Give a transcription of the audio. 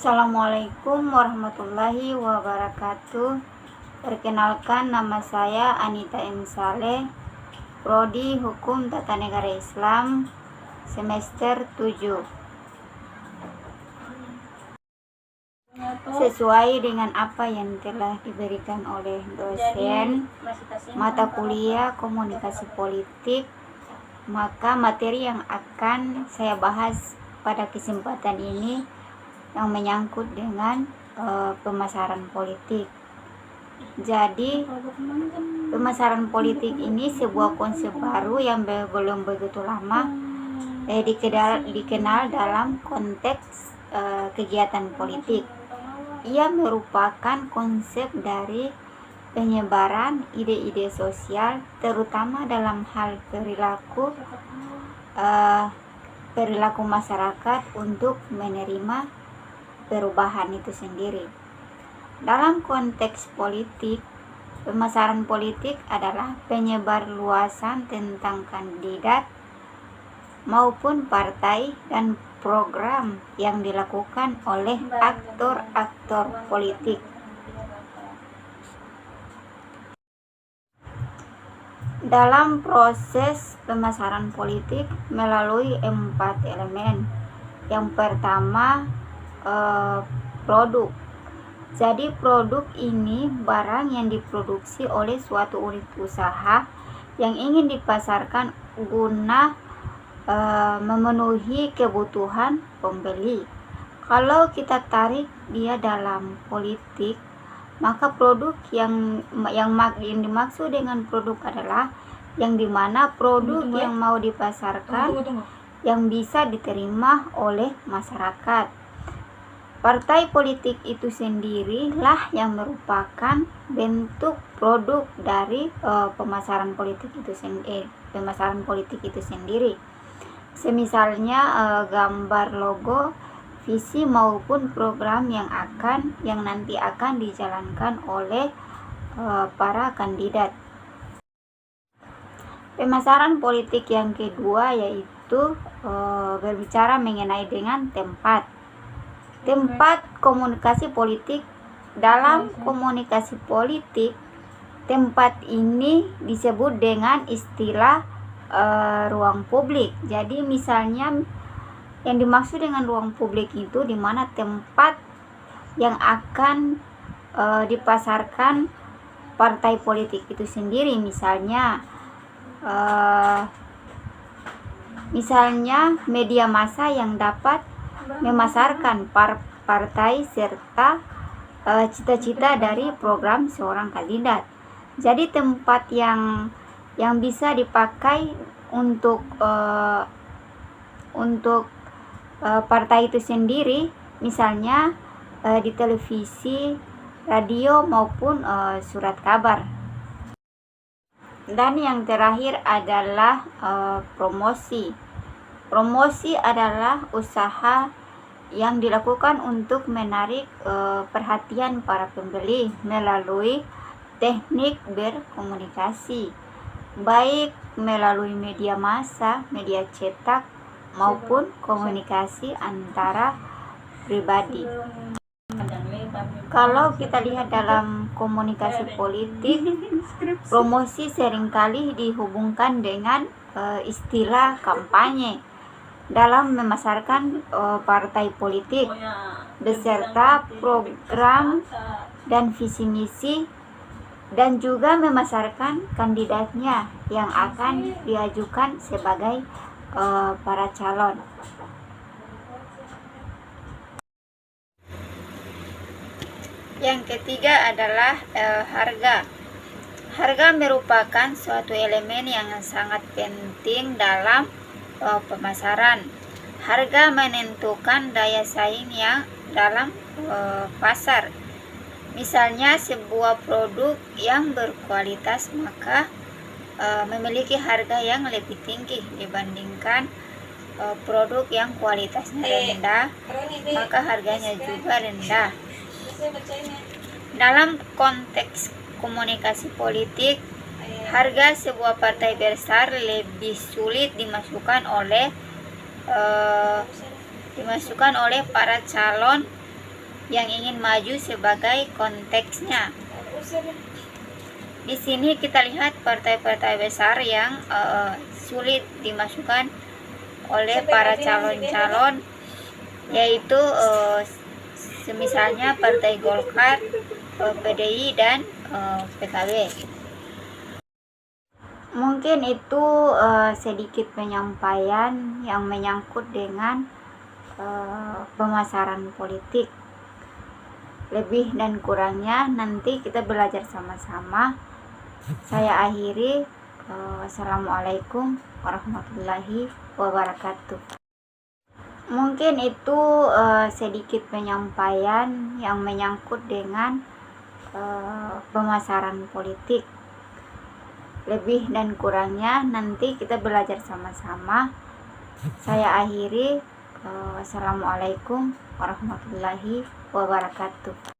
Assalamualaikum warahmatullahi wabarakatuh. Perkenalkan, nama saya Anita M. Saleh, Prodi Hukum Tata Negara Islam, semester 7. Sesuai dengan apa yang telah diberikan oleh dosen mata kuliah komunikasi politik, maka materi yang akan saya bahas pada kesempatan ini yang menyangkut dengan pemasaran politik. Jadi pemasaran politik ini sebuah konsep baru yang belum begitu lama dikenal dalam konteks kegiatan politik. Ia merupakan konsep dari penyebaran ide-ide sosial, terutama dalam hal perilaku masyarakat untuk menerima perubahan itu sendiri. Dalam konteks politik, pemasaran politik adalah penyebar luasan tentang kandidat maupun partai dan program yang dilakukan oleh aktor-aktor politik. Dalam proses pemasaran politik melalui 4 elemen. Yang pertama, produk. Jadi produk ini barang yang diproduksi oleh suatu unit usaha yang ingin dipasarkan guna memenuhi kebutuhan pembeli. Kalau kita tarik dia dalam politik, maka produk yang dimaksud dengan produk adalah yang dimana produk yang mau dipasarkan yang bisa diterima oleh masyarakat. Partai politik itu sendirilah yang merupakan bentuk produk dari pemasaran politik itu sendiri. Semisalnya gambar logo, visi maupun program yang nanti akan dijalankan oleh para kandidat. Pemasaran politik yang kedua yaitu berbicara mengenai dengan tempat komunikasi politik. Dalam komunikasi politik, tempat ini disebut dengan istilah ruang publik. Jadi misalnya yang dimaksud dengan ruang publik itu di mana tempat yang akan dipasarkan partai politik itu sendiri. Misalnya media massa yang dapat memasarkan partai serta cita-cita dari program seorang kandidat. Jadi tempat yang bisa dipakai untuk partai itu sendiri, misalnya di televisi, radio maupun surat kabar. Dan yang terakhir adalah promosi. Promosi adalah usaha yang dilakukan untuk menarik perhatian para pembeli melalui teknik berkomunikasi, baik melalui media massa, media cetak, maupun komunikasi antara pribadi. Kalau kita lihat dalam komunikasi politik, promosi seringkali dihubungkan dengan istilah kampanye dalam memasarkan partai politik beserta program dan visi misi, dan juga memasarkan kandidatnya yang akan diajukan sebagai para calon. Yang ketiga adalah harga. Harga merupakan suatu elemen yang sangat penting dalam pemasaran. Harga menentukan daya saing yang dalam pasar. Misalnya sebuah produk yang berkualitas maka memiliki harga yang lebih tinggi dibandingkan produk yang kualitasnya rendah, maka harganya juga rendah. Dalam konteks komunikasi politik, harga sebuah partai besar lebih sulit dimasukkan oleh para calon yang ingin maju sebagai konteksnya. Di sini kita lihat partai-partai besar yang sulit dimasukkan oleh para calon-calon, yaitu semisalnya Partai Golkar, PDI, dan PKB. Mungkin itu sedikit penyampaian yang menyangkut dengan pemasaran politik. Lebih dan kurangnya nanti kita belajar sama-sama. Saya akhiri. Wassalamualaikum warahmatullahi wabarakatuh. Mungkin itu sedikit penyampaian yang menyangkut dengan pemasaran politik. Lebih dan kurangnya nanti kita belajar sama-sama. Saya akhiri. Wassalamualaikum warahmatullahi wabarakatuh.